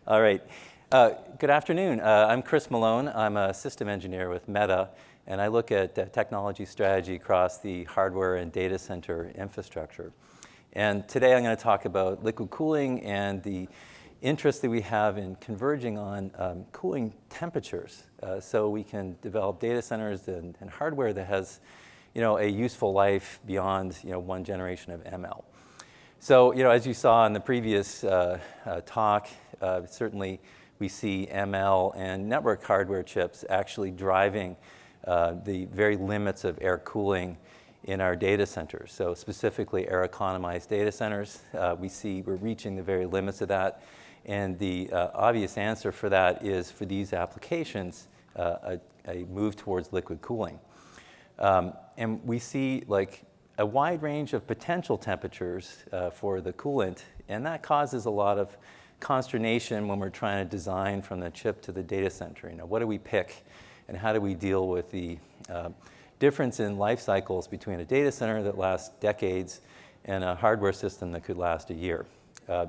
All right. Good afternoon. I'm Chris Malone. I'm a system engineer with Meta, and I look at technology strategy across the hardware and data center infrastructure. And today I'm going to talk about liquid cooling and the interest that we have in converging on cooling temperatures so we can develop data centers and hardware that has a useful life beyond one generation of ML. So as you saw in the previous talk, certainly we see ML and network hardware chips actually driving the very limits of air cooling in our data centers. So specifically air economized data centers, we're reaching the very limits of that. And the obvious answer for that is, for these applications, a move towards liquid cooling. And we see a wide range of potential temperatures for the coolant, and that causes a lot of consternation when we're trying to design from the chip to the data center. What do we pick, and how do we deal with the difference in life cycles between a data center that lasts decades and a hardware system that could last a year?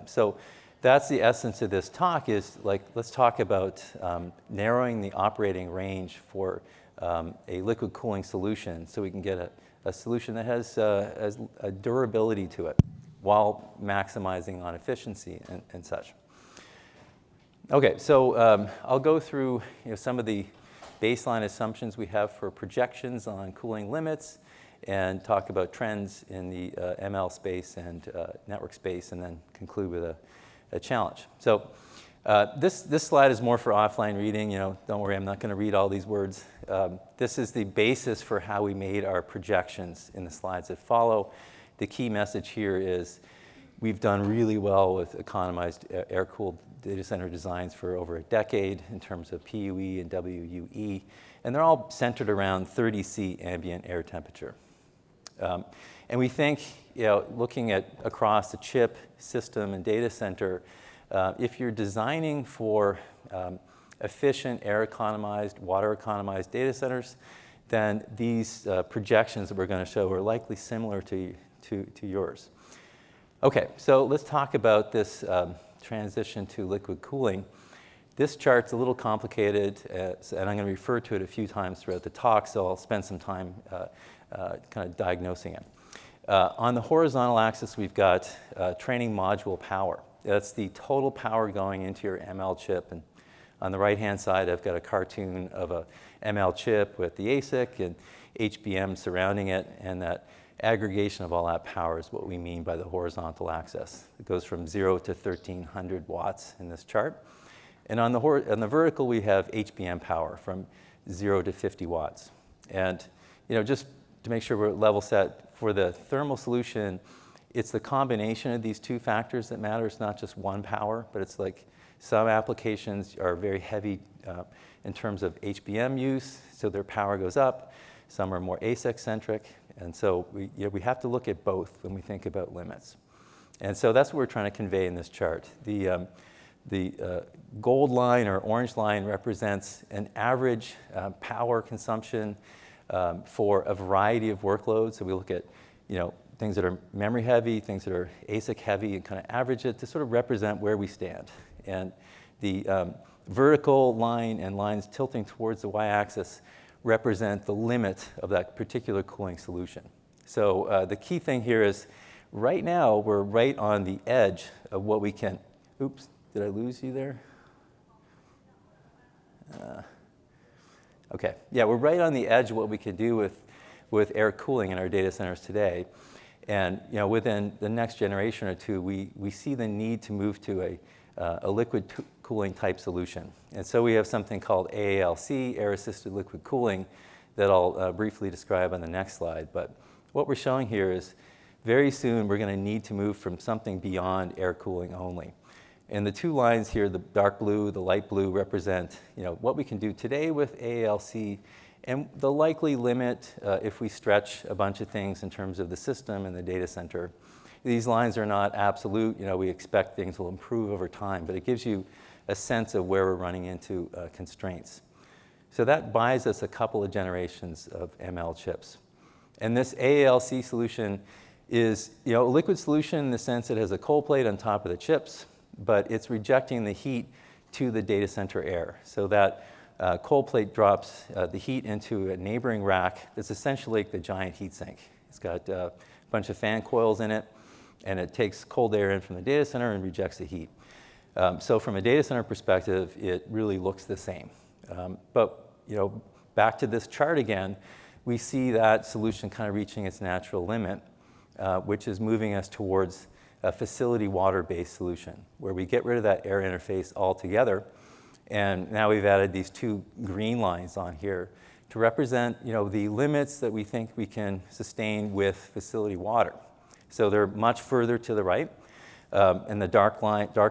So that's the essence of this talk, is let's talk about narrowing the operating range for a liquid cooling solution so we can get a solution that has a durability to it while maximizing on efficiency and such. Okay, so I'll go through some of the baseline assumptions we have for projections on cooling limits and talk about trends in the ML space and network space, and then conclude with a challenge. So this slide is more for offline reading. Don't worry, I'm not going to read all these words. This is the basis for how we made our projections in the slides that follow. The key message here is we've done really well with economized air-cooled data center designs for over a decade in terms of PUE and WUE, and they're all centered around 30 C ambient air temperature. And we think, looking at across the chip, system, and data center, if you're designing for efficient air economized, water economized data centers, then these projections that we're going to show are likely similar to yours. Okay, so let's talk about this transition to liquid cooling. This chart's a little complicated, and I'm going to refer to it a few times throughout the talk, so I'll spend some time kind of diagnosing it. On the horizontal axis, we've got training module power. That's the total power going into your ML chip. And on the right-hand side, I've got a cartoon of a ML chip with the ASIC and HBM surrounding it, and that aggregation of all that power is what we mean by the horizontal axis. It goes from 0 to 1,300 watts in this chart. And on the vertical, we have HBM power from 0 to 50 watts. And just to make sure we're level set, for the thermal solution, it's the combination of these two factors that matter. It's not just one power, but it's like some applications are very heavy in terms of HBM use, so their power goes up. Some are more ASIC-centric, and so we have to look at both when we think about limits. And so that's what we're trying to convey in this chart. The gold line or orange line represents an average power consumption for a variety of workloads. So we look at things that are memory heavy, things that are ASIC heavy, and kind of average it to sort of represent where we stand. And the vertical line and lines tilting towards the y-axis represent the limit of that particular cooling solution. So the key thing here is, right now, we're right on the edge of what we can. Oops, did I lose you there? Okay, yeah, we're right on the edge of what we can do with air cooling in our data centers today. And within the next generation or two, we see the need to move to a liquid cooling type solution. And so we have something called AALC, air-assisted liquid cooling, that I'll briefly describe on the next slide. But what we're showing here is, very soon we're going to need to move from something beyond air cooling only. And the two lines here, the dark blue, the light blue, represent what we can do today with AALC, and the likely limit if we stretch a bunch of things in terms of the system and the data center. These lines are not absolute. We expect things will improve over time, but it gives you a sense of where we're running into constraints. So that buys us a couple of generations of ML chips. And this AALC solution is a liquid solution in the sense it has a cold plate on top of the chips. but it's rejecting the heat to the data center air. So that cold plate drops the heat into a neighboring rack that's essentially like the giant heat sink. It's got a bunch of fan coils in it, and it takes cold air in from the data center and rejects the heat. So from a data center perspective, it really looks the same. But back to this chart again, we see that solution kind of reaching its natural limit, which is moving us towards a facility water-based solution, where we get rid of that air interface altogether. And now we've added these two green lines on here to represent the limits that we think we can sustain with facility water. So they're much further to the right. And the dark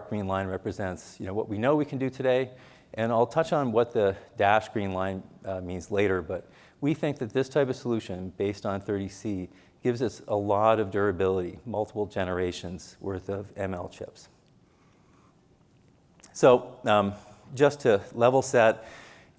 green line represents what we know we can do today. And I'll touch on what the dashed green line means later, but we think that this type of solution based on 30C gives us a lot of durability, multiple generations worth of ML chips. So just to level set,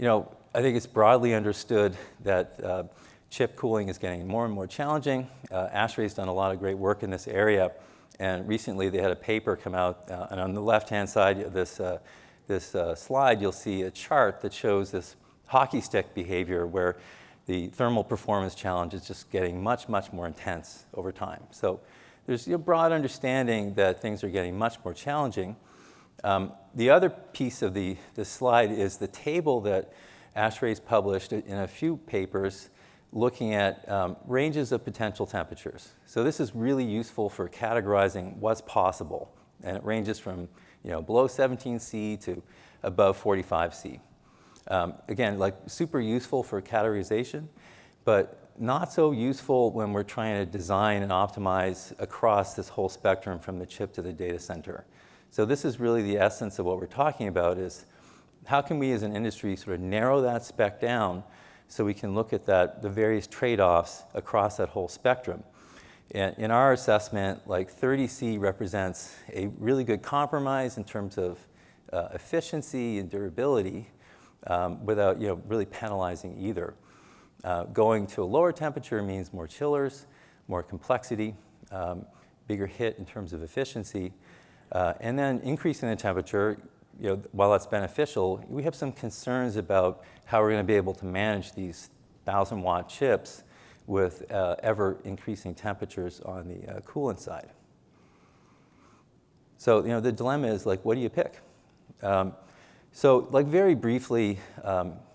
I think it's broadly understood that chip cooling is getting more and more challenging. ASHRAE's done a lot of great work in this area, and recently they had a paper come out, and on the left-hand side of this slide, you'll see a chart that shows this hockey stick behavior where the thermal performance challenge is just getting much, much more intense over time. So there's a broad understanding that things are getting much more challenging. The other piece of this slide is the table that ASHRAE's published in a few papers looking at ranges of potential temperatures. So this is really useful for categorizing what's possible. And it ranges from below 17C to above 45C. Again, like super useful for categorization, but not so useful when we're trying to design and optimize across this whole spectrum from the chip to the data center. So this is really the essence of what we're talking about, is how can we as an industry sort of narrow that spec down so we can look at the various trade-offs across that whole spectrum. In our assessment, like 30C represents a really good compromise in terms of efficiency and durability without really penalizing either. Going to a lower temperature means more chillers, more complexity, bigger hit in terms of efficiency. And then increasing the temperature, while that's beneficial, we have some concerns about how we're going to be able to manage these 1,000-watt chips with ever increasing temperatures on the coolant side. So the dilemma is like, what do you pick? So like very briefly,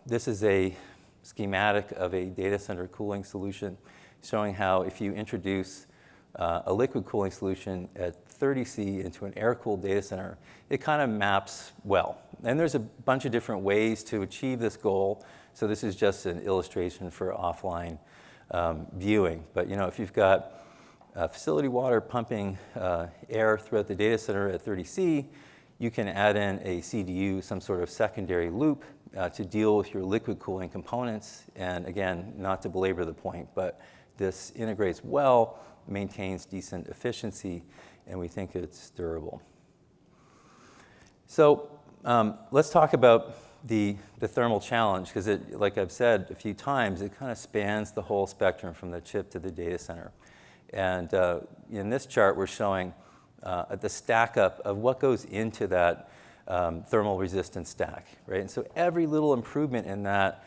this is a schematic of a data center cooling solution showing how if you introduce a liquid cooling solution at 30C into an air-cooled data center, it kind of maps well. And there's a bunch of different ways to achieve this goal. So this is just an illustration for offline viewing. But if you've got facility water pumping air throughout the data center at 30C, you can add in a CDU, some sort of secondary loop, to deal with your liquid cooling components. And again, not to belabor the point, but this integrates well, maintains decent efficiency, and we think it's durable. So let's talk about the thermal challenge, because like I've said a few times, it kind of spans the whole spectrum from the chip to the data center. And in this chart, we're showing the stack up of what goes into that thermal resistance stack, right? And so every little improvement in that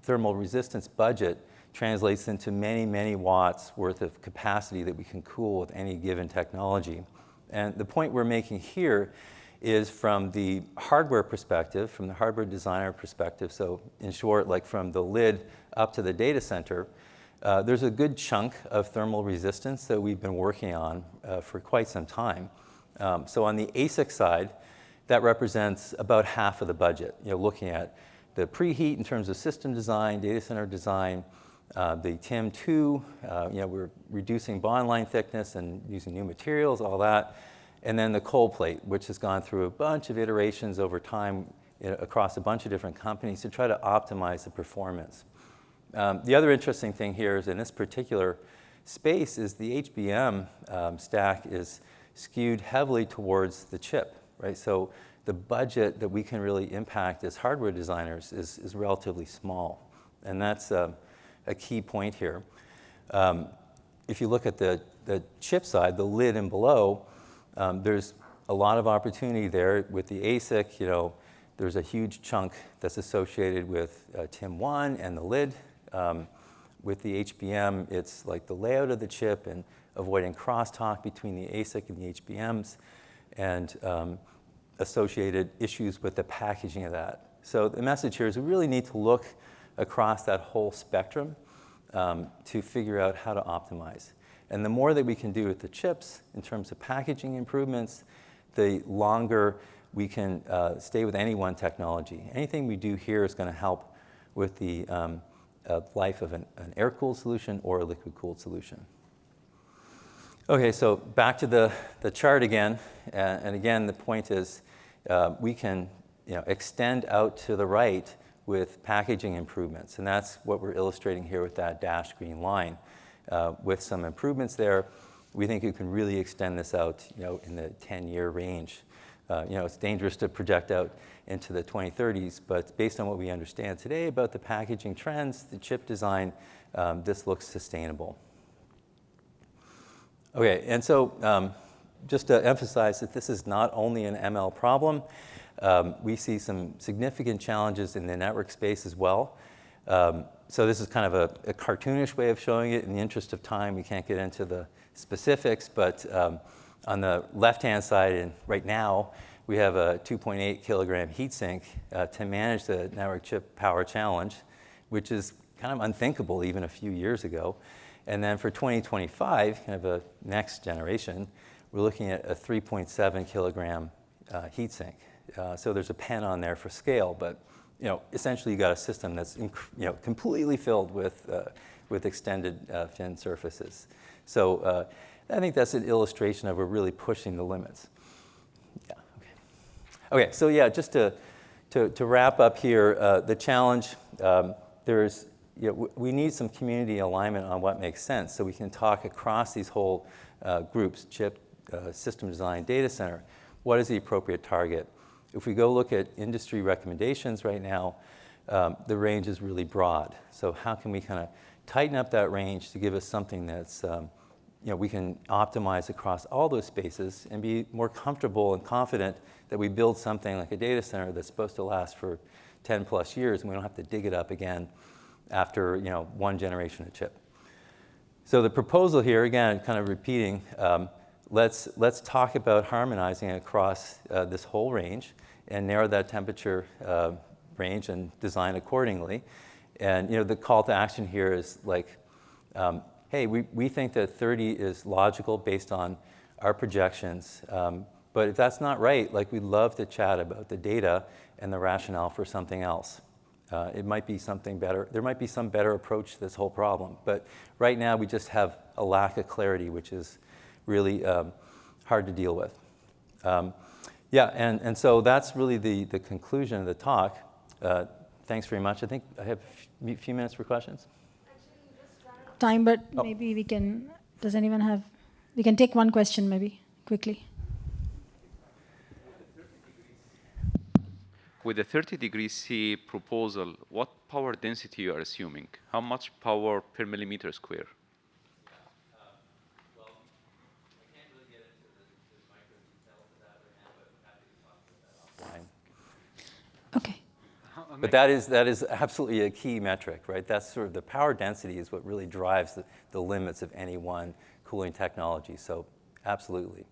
thermal resistance budget translates into many, many watts worth of capacity that we can cool with any given technology. And the point we're making here is from the hardware perspective, from the hardware designer perspective. So in short, like from the lid up to the data center, there's a good chunk of thermal resistance that we've been working on for quite some time. So on the ASIC side, that represents about half of the budget. Looking at the preheat in terms of system design, data center design, the TIM2, we're reducing bond line thickness and using new materials, all that. And then the cold plate, which has gone through a bunch of iterations over time across a bunch of different companies to try to optimize the performance. The other interesting thing here is in this particular space is the HBM stack is skewed heavily towards the chip, right? So the budget that we can really impact as hardware designers is relatively small. And that's a key point here. If you look at the chip side, the lid and below, there's a lot of opportunity there. With the ASIC, there's a huge chunk that's associated with TIM1 and the lid. With the HBM, it's like the layout of the chip and avoiding crosstalk between the ASIC and the HBMs, and associated issues with the packaging of that. So the message here is we really need to look across that whole spectrum to figure out how to optimize. And the more that we can do with the chips in terms of packaging improvements, the longer we can stay with any one technology. Anything we do here is going to help with the life of an air-cooled solution or a liquid-cooled solution. Okay, so back to the chart again. And again, the point is we can extend out to the right with packaging improvements. And that's what we're illustrating here with that dashed green line. With some improvements there, we think you can really extend this out in the 10-year range. It's dangerous to project out into the 2030s, but based on what we understand today about the packaging trends, the chip design, this looks sustainable. Okay, and so just to emphasize that this is not only an ML problem, we see some significant challenges in the network space as well. So this is kind of a cartoonish way of showing it. In the interest of time, we can't get into the specifics, but on the left-hand side, and right now, we have a 2.8 kilogram heatsink to manage the network chip power challenge, which is kind of unthinkable even a few years ago. And then for 2025, kind of a next generation, we're looking at a 3.7 kilogram heatsink. So there's a pen on there for scale, but essentially you got a system that's completely filled with extended fin surfaces. So I think that's an illustration of we're really pushing the limits. Yeah. Okay. So yeah, just to wrap up here, the challenge there's we need some community alignment on what makes sense, so we can talk across these whole groups: chip, system design, data center. What is the appropriate target? If we go look at industry recommendations right now, the range is really broad. So how can we kind of tighten up that range to give us something that's, we can optimize across all those spaces and be more comfortable and confident that we build something like a data center that's supposed to last for 10 plus years, and we don't have to dig it up again after, one generation of chip. So the proposal here, again, kind of repeating, let's talk about harmonizing across this whole range and narrow that temperature range and design accordingly. And the call to action here is like, hey, we think that 30 is logical based on our projections. But if that's not right, we'd love to chat about the data and the rationale for something else. It might be something better. There might be some better approach to this whole problem. But right now, we just have a lack of clarity, which is really hard to deal with. Yeah, and so that's really the conclusion of the talk. Thanks very much. I think I have a few minutes for questions. Actually, just run out of time, but maybe we can, we can take one question maybe, quickly. With the 30 degrees C proposal, what power density you are assuming? How much power per millimeter square? Well, I can't really get into the micro details of that right now, but I'm happy to talk about that offline. Okay. But that is absolutely a key metric, right? That's sort of the power density is what really drives the limits of any one cooling technology. So absolutely.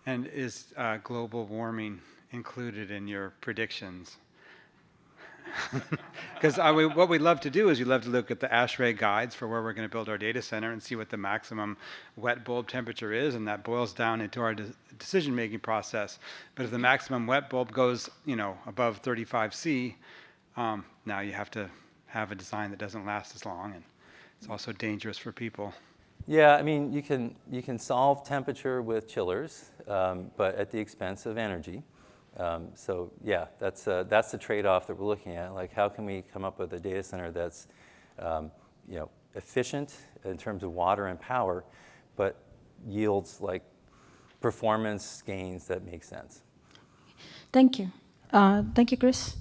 And is global warming included in your predictions? Because what we love to do is we love to look at the ASHRAE guides for where we're going to build our data center and see what the maximum wet bulb temperature is, and that boils down into our decision-making process. But if the maximum wet bulb goes, above 35 C, now you have to have a design that doesn't last as long, and it's also dangerous for people. Yeah, I mean, you can solve temperature with chillers, but at the expense of energy. So yeah, that's the trade-off that we're looking at. Like, how can we come up with a data center that's, efficient in terms of water and power, but yields performance gains that make sense. Thank you. Thank you, Chris.